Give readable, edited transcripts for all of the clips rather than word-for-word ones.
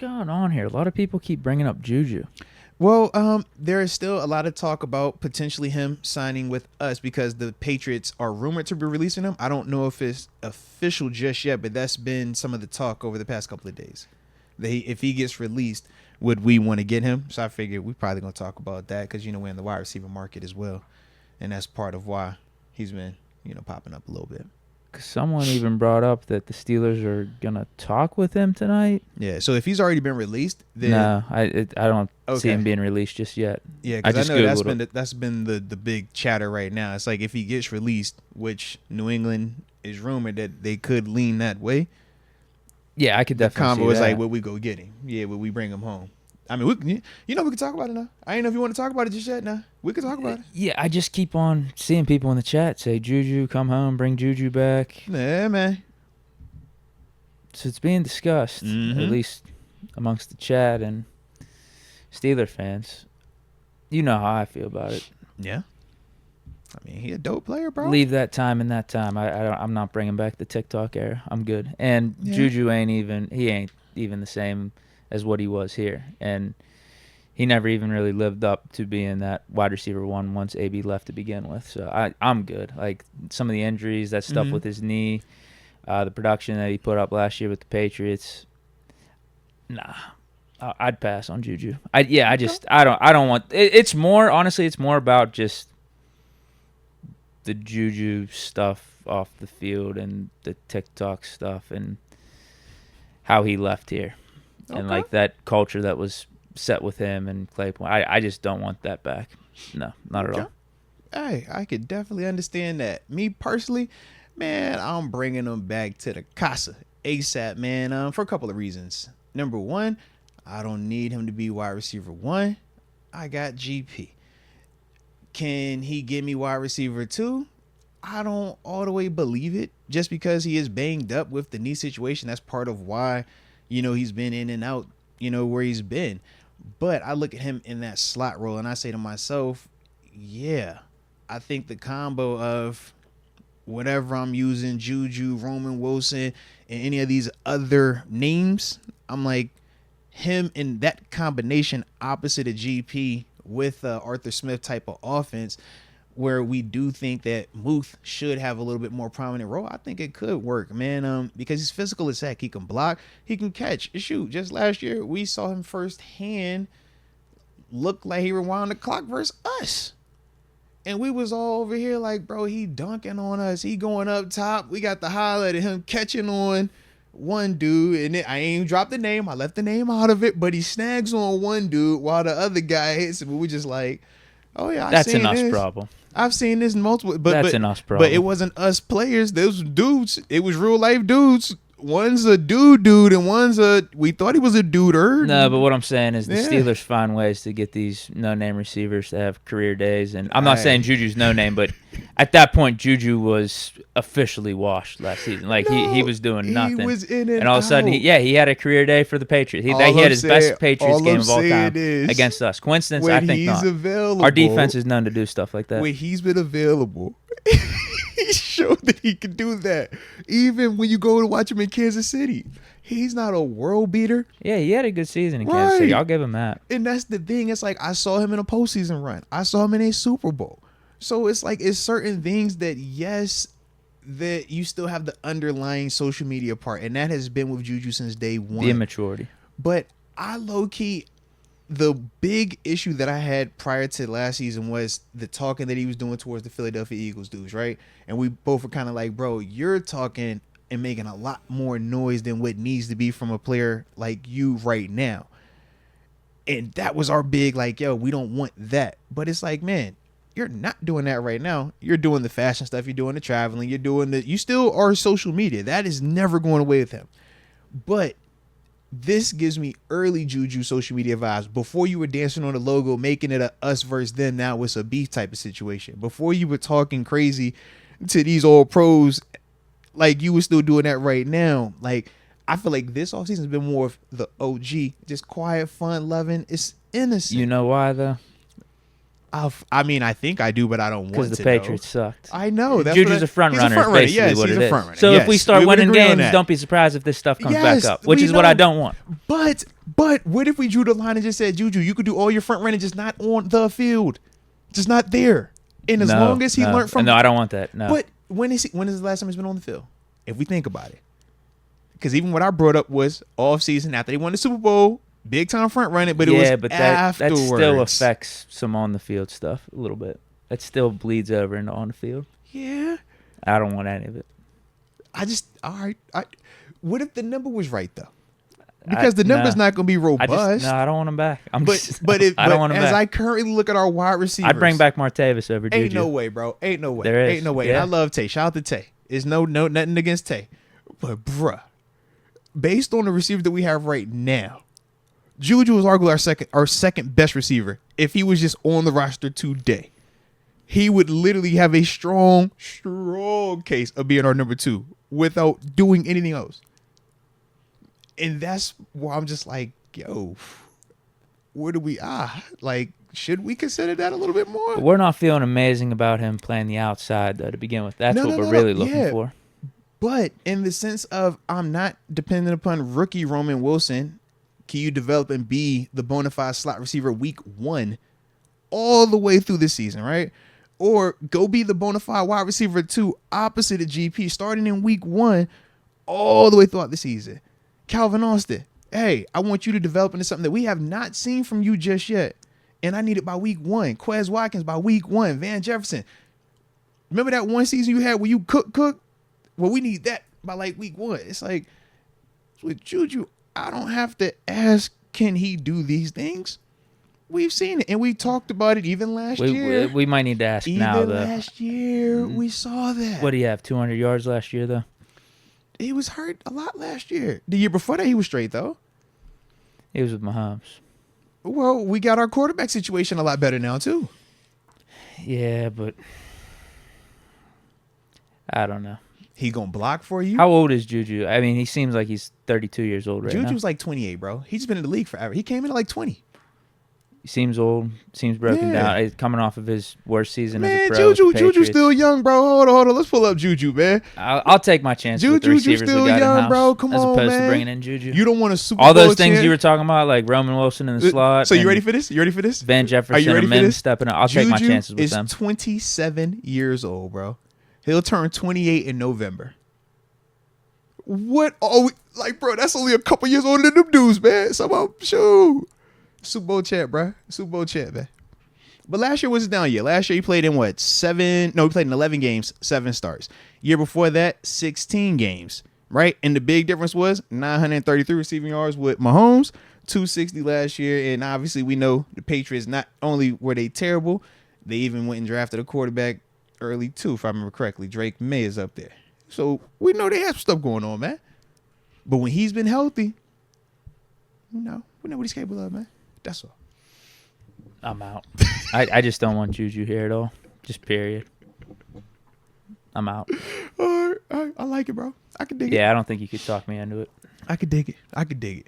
going on here? A lot of people keep bringing up JuJu. Well, there is still a lot of talk about potentially him signing with us because the Patriots are rumored to be releasing him. I don't know if it's official just yet, but that's been some of the talk over the past couple of days. If he gets released, would we want to get him? So I figured we're probably going to talk about that because, we're in the wide receiver market as well. And that's part of why he's been, popping up a little bit. Someone even brought up that the Steelers are gonna talk with him tonight. Yeah, so if he's already been released, then no, I don't see him being released just yet. Yeah, because I know that's been the big chatter right now. It's like if he gets released, which New England is rumored that they could lean that way. Yeah, I could definitely. The combo see is that. like, will we go get him? Yeah, will we bring him home? I mean, we can talk about it now. I ain't know if you want to talk about it just yet. Now we can talk about it. Yeah, I just keep on seeing people in the chat say, "JuJu, come home, bring JuJu back." Yeah, man. So it's being discussed, at least amongst the chat and Steeler fans. You know how I feel about it. Yeah. I mean, he a dope player, bro. Leave that time and that time. I'm not bringing back the TikTok era. I'm good. And JuJu ain't even the same as what he was here, and he never even really lived up to being that wide receiver one once AB left to begin with. So I'm good. Like some of the injuries, that stuff with his knee, the production that he put up last year with the Patriots. Nah, I'd pass on JuJu. I don't want. It's more honestly. It's more about just the JuJu stuff off the field and the TikTok stuff and how he left here. And like that culture that was set with him and Claypool. I just don't want that back. No, not at all. Hey, I could definitely understand that. Me personally, man, I'm bringing him back to the casa ASAP, man, for a couple of reasons. Number one, I don't need him to be wide receiver one. I got GP. Can he give me wide receiver two? I don't all the way believe it. Just because he is banged up with the knee situation, that's part of why he's been in and out, where he's been. But I look at him in that slot role and I say to myself, yeah, I think the combo of whatever I'm using, JuJu, Roman Wilson, and any of these other names, I'm like, him in that combination opposite of GP with Arthur Smith type of offense, where we do think that Muth should have a little bit more prominent role, I think it could work, man. Because he's physical as heck. He can block. He can catch. Shoot, just last year, we saw him firsthand look like he rewound the clock versus us. And we was all over here like, bro, he dunking on us. He going up top. We got the highlight of him catching on one dude. And I ain't even dropped the name. I left the name out of it. But he snags on one dude while the other guy hits him. And we just like, oh, yeah, that's an us problem. I've seen this multiple, that's an us problem. But it wasn't us players. Those dudes. It was real life dudes. One's a dude, and one's we thought he was a duder. No, but what I'm saying is the Steelers find ways to get these no-name receivers to have career days. And I'm not saying JuJu's no-name, but at that point, JuJu was officially washed last season. Like, he was doing nothing. He was in and all of a sudden, he had a career day for the Patriots. He had his best Patriots game of all time against us. Coincidence? I think not. Available, our defense is known to do stuff like that. When he's been available, he showed that he could do that. Even when you go to watch him in Kansas City, he's not a world beater. Yeah, he had a good season in Kansas City. I'll give him that. And that's the thing. It's like I saw him in a postseason run. I saw him in a Super Bowl. So it's like it's certain things that, yes, that you still have the underlying social media part. And that has been with JuJu since day one. The immaturity. But I low-key, the big issue that I had prior to last season was the talking that he was doing towards the Philadelphia Eagles dudes, right? And we both were kind of like, bro, you're talking and making a lot more noise than what needs to be from a player like you right now. And that was our big, like, yo, we don't want that. But it's like, man, you're not doing that right now. You're doing the fashion stuff. You're doing the traveling. You still are social media. That is never going away with him. But this gives me early JuJu social media vibes. Before you were dancing on the logo, making it a us versus them, now it's a beef type of situation. Before you were talking crazy to these old pros, like you were still doing that right now. Like, I feel like this offseason has been more of the OG, just quiet, fun, loving. It's innocent. You know why, though? I mean, I think I do, but I don't want to. Because the Patriots sucked. I know. JuJu's a front runner. Basically yes, what he's it a is. front runner. So yes, if we start winning games, don't don't be surprised if this stuff comes back up, which is what I don't want. But But what if we drew the line and just said, Juju, you could do all your front running, just not on the field, just not there. And as long as he learned from, no, I don't want that. No. But when is the last time he's been on the field? If we think about it, because even what I brought up was off season after they won the Super Bowl, big time front running, but it was that afterwards. Still affects some on the field stuff a little bit. That still bleeds over into on the field. Yeah, I don't want any of it. All right. What if the number was right though? Because the number's not going to be robust. I don't want him back. I don't want him back. As I currently look at our wide receivers, I'd bring back Martavis over Juju. Ain't no way, bro. Ain't no way. There is. Ain't no way. Yeah. And I love Tay. Shout out to Tay. There's no nothing against Tay, but bruh, based on the receiver that we have right now, Juju is arguably our second best receiver. If he was just on the roster today, he would literally have a strong case of being our number 2 without doing anything else. And that's why I'm just like, yo, where do we should we consider that a little bit more? But we're not feeling amazing about him playing the outside though to begin with. That's what we're really looking for. But in the sense of I'm not dependent upon rookie Roman Wilson. Can you develop and be the bona fide slot receiver week 1 all the way through the season, right? Or go be the bona fide wide receiver 2 opposite of GP starting in week 1 all the way throughout the season. Calvin Austin, hey, I want you to develop into something that we have not seen from you just yet. And I need it by week 1. Quez Watkins by week 1. Van Jefferson. Remember that one season you had where you cook? Well, we need that by like week 1. It's like with Juju, I don't have to ask, can he do these things? We've seen it, and we talked about it even last year. We might need to ask now, though. Last year, we saw that. What do you have, 200 yards last year, though? He was hurt a lot last year. The year before that, he was straight, though. He was with Mahomes. Well, we got our quarterback situation a lot better now, too. Yeah, but I don't know. He gonna block for you? How old is Juju? I mean, he seems like he's 32 years old right now. Juju's like 28, bro. He's been in the league forever. He came in at like 20. He seems old. Seems broken down. He's coming off of his worst season as a pro. Juju's still young, bro. Hold on. Let's pull up Juju, man. I'll take my chances with the receivers still we got young, in-house, bro. Come as on, opposed man. to bringing in Juju. You don't want a Super Bowl all those things champ? You were talking about, like Roman Wilson in the slot. So you ready for this? Van Jefferson and Mims stepping up. I'll take my chances with them. Juju is 27 years old, bro. He'll turn 28 in November. What are we like, bro? That's only a couple years older than them dudes, man. Somehow, shoot. Super Bowl champ, bro. Super Bowl champ, man. But last year was his down year. Last year he played in what? He played in 11 games, 7 starts. Year before that, 16 games, right? And the big difference was 933 receiving yards with Mahomes, 260 last year. And obviously we know the Patriots, not only were they terrible, they even went and drafted a quarterback early too, if I remember correctly. Drake May is up there. So we know they have stuff going on, man. But when he's been healthy, we know what he's capable of, man. That's all. I'm out. I just don't want Juju here at all. Just period. I'm out. All right. I like it, bro. I can dig it. Yeah, I don't think you could talk me into it. I could dig it.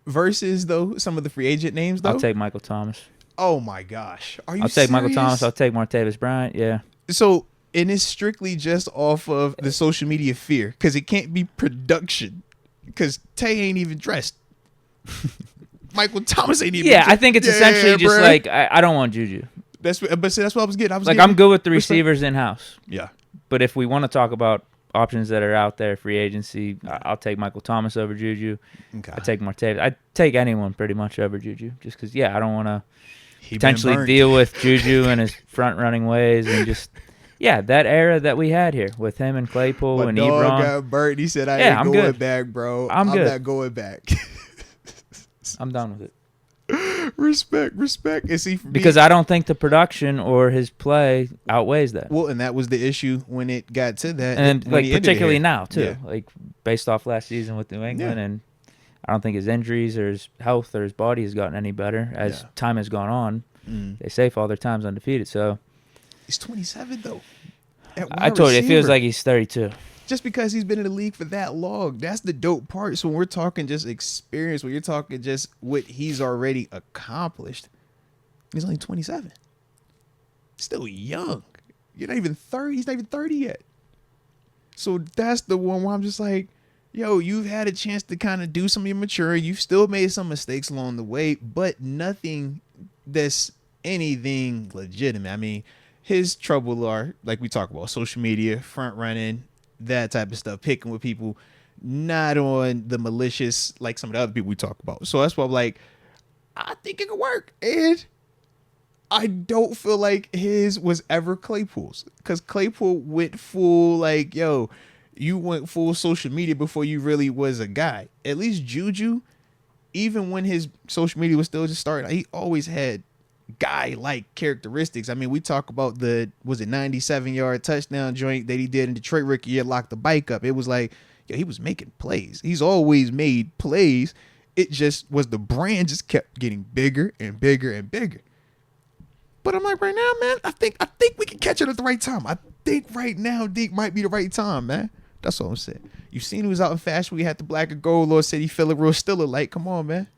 Versus, though, some of the free agent names, though. I'll take Michael Thomas. Oh, my gosh. Are you I'll take Michael Thomas. I'll take Martavis Bryant. Yeah. So, and it's strictly just off of the social media fear because it can't be production because Tay ain't even dressed. Michael Thomas ain't even. Yeah, I think it's essentially just bro. Like I don't want Juju. That's what I was getting. I'm good with the receivers in house. Yeah, but if we want to talk about options that are out there, free agency, I'll take Michael Thomas over Juju. Okay. I take Martavis. I take anyone pretty much over Juju, just because. Yeah, I don't want to potentially deal with Juju and his front running ways and just. Yeah, that era that we had here with him and Claypool and Ebron. My dog got burnt. He said, I ain't going good. Back, bro. I'm good. not going back. I'm done with it. Respect. Is he because I don't think the production or his play outweighs that. Well, and that was the issue when it got to that. And like particularly now, too. Yeah. Like based off last season with New England. Yeah. And I don't think his injuries or his health or his body has gotten any better as time has gone on. They say Father Time's undefeated, so. He's 27, though. I told you, it feels like he's 32. Just because he's been in the league for that long. That's the dope part. So when we're talking just experience, when you're talking just what he's already accomplished, he's only 27. Still young. You're not even 30. He's not even 30 yet. So that's the one where I'm just like, yo, you've had a chance to kind of do some of your maturing. You've still made some mistakes along the way, but nothing that's anything legitimate. I mean, his trouble are like we talk about social media, front running, that type of stuff, picking with people, not on the malicious like some of the other people we talk about. So that's why I'm like, I think it could work. And I don't feel like his was ever Claypool's, because Claypool went full like, yo, you went full social media before you really was a guy. At least JuJu, even when his social media was still just starting, he always had guy-like characteristics. I mean, we talk about the, was it 97-yard touchdown joint that he did in Detroit rookie year, locked the bike up. It was like, yo, he was making plays. He's always made plays. It just was the brand just kept getting bigger and bigger and bigger. But I'm like, right now, man, I think we can catch it at the right time. I think right now, Deke might be the right time, man. That's all I'm saying. You seen who was out in fashion. We had the black and gold. Lord said he feel it real still alike. Come on, man.